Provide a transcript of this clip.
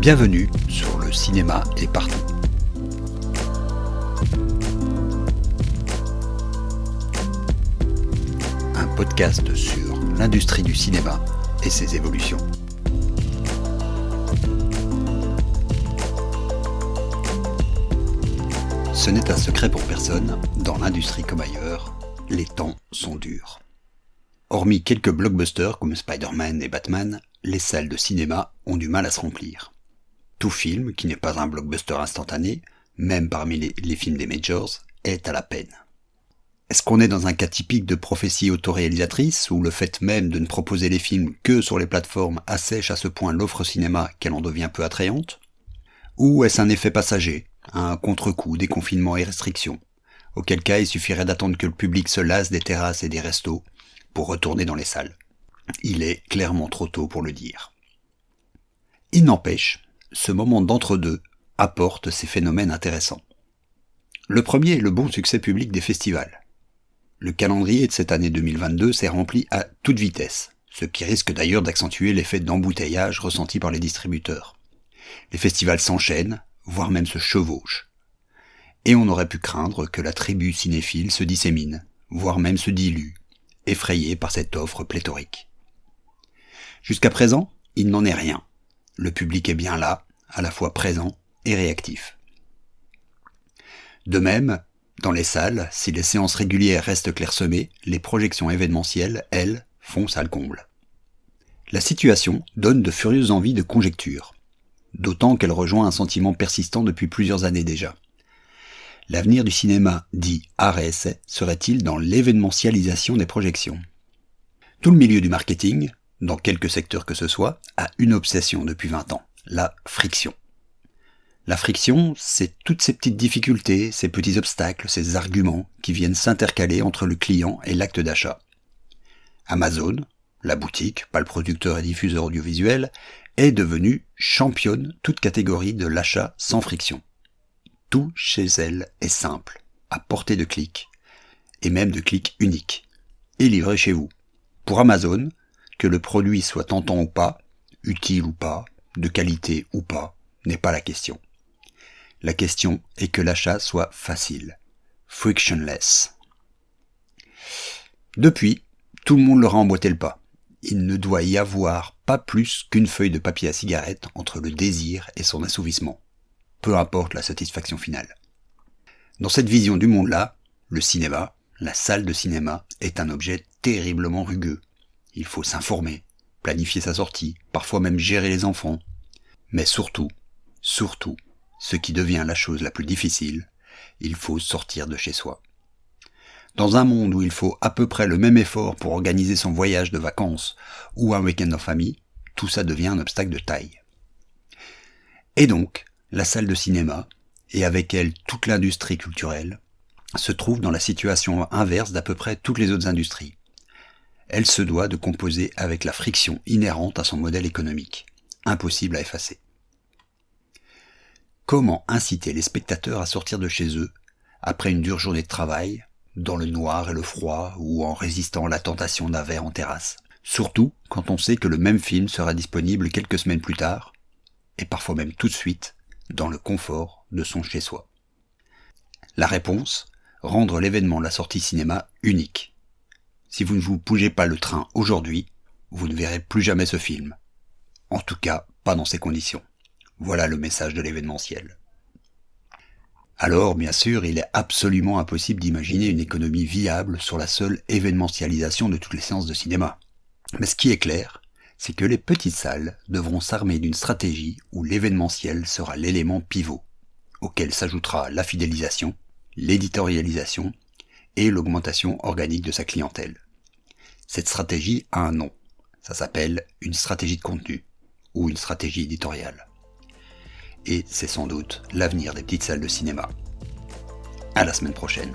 Bienvenue sur Le cinéma est partout. Un podcast sur l'industrie du cinéma et ses évolutions. Ce n'est un secret pour personne, dans l'industrie comme ailleurs, les temps sont durs. Hormis quelques blockbusters comme Spider-Man et Batman, les salles de cinéma ont du mal à se remplir. Tout film, qui n'est pas un blockbuster instantané, même parmi les films des majors, est à la peine. Est-ce qu'on est dans un cas typique de prophétie autoréalisatrice, où le fait même de ne proposer les films que sur les plateformes assèche à ce point l'offre cinéma qu'elle en devient peu attrayante? Ou est-ce un effet passager, un contre-coup des confinements et restrictions, auquel cas il suffirait d'attendre que le public se lasse des terrasses et des restos pour retourner dans les salles? Il est clairement trop tôt pour le dire. Il n'empêche, ce moment d'entre-deux apporte ces phénomènes intéressants. Le premier est le bon succès public des festivals. Le calendrier de cette année 2022 s'est rempli à toute vitesse, ce qui risque d'ailleurs d'accentuer l'effet d'embouteillage ressenti par les distributeurs. Les festivals s'enchaînent, voire même se chevauchent. Et on aurait pu craindre que la tribu cinéphile se dissémine, voire même se dilue, effrayée par cette offre pléthorique. Jusqu'à présent, il n'en est rien. Le public est bien là, à la fois présent et réactif. De même, dans les salles, si les séances régulières restent clairsemées, les projections événementielles, elles, font salle comble. La situation donne de furieuses envies de conjecture, d'autant qu'elle rejoint un sentiment persistant depuis plusieurs années déjà. L'avenir du cinéma dit art et essai serait-il dans l'événementialisation des projections? Tout le milieu du marketing, dans quelque secteur que ce soit, a une obsession depuis 20 ans, la friction. La friction, c'est toutes ces petites difficultés, ces petits obstacles, ces arguments qui viennent s'intercaler entre le client et l'acte d'achat. Amazon, la boutique, pas le producteur et diffuseur audiovisuel, est devenue championne toute catégorie de l'achat sans friction. Tout chez elle est simple, à portée de clic, et même de clic unique, et livré chez vous. Pour Amazon, que le produit soit tentant ou pas, utile ou pas, de qualité ou pas, n'est pas la question. La question est que l'achat soit facile, frictionless. Depuis, tout le monde leur a emboîté le pas. Il ne doit y avoir pas plus qu'une feuille de papier à cigarette entre le désir et son assouvissement, peu importe la satisfaction finale. Dans cette vision du monde-là, le cinéma, la salle de cinéma, est un objet terriblement rugueux. Il faut s'informer, planifier sa sortie, parfois même gérer les enfants. Mais surtout, ce qui devient la chose la plus difficile, il faut sortir de chez soi. Dans un monde où il faut à peu près le même effort pour organiser son voyage de vacances ou un week-end en famille, tout ça devient un obstacle de taille. Et donc, la salle de cinéma, et avec elle toute l'industrie culturelle, se trouve dans la situation inverse d'à peu près toutes les autres industries. Elle se doit de composer avec la friction inhérente à son modèle économique, impossible à effacer. Comment inciter les spectateurs à sortir de chez eux, après une dure journée de travail, dans le noir et le froid, ou en résistant à la tentation d'un verre en terrasse, surtout quand on sait que le même film sera disponible quelques semaines plus tard, et parfois même tout de suite, dans le confort de son chez-soi. La réponse, rendre l'événement la sortie cinéma unique. Si vous ne vous bougez pas le train aujourd'hui, vous ne verrez plus jamais ce film. En tout cas, pas dans ces conditions. Voilà le message de l'événementiel. Alors, bien sûr, il est absolument impossible d'imaginer une économie viable sur la seule événementialisation de toutes les séances de cinéma. Mais ce qui est clair, c'est que les petites salles devront s'armer d'une stratégie où l'événementiel sera l'élément pivot, auquel s'ajoutera la fidélisation, l'éditorialisation et l'augmentation organique de sa clientèle. Cette stratégie a un nom, ça s'appelle une stratégie de contenu ou une stratégie éditoriale. Et c'est sans doute l'avenir des petites salles de cinéma. À la semaine prochaine.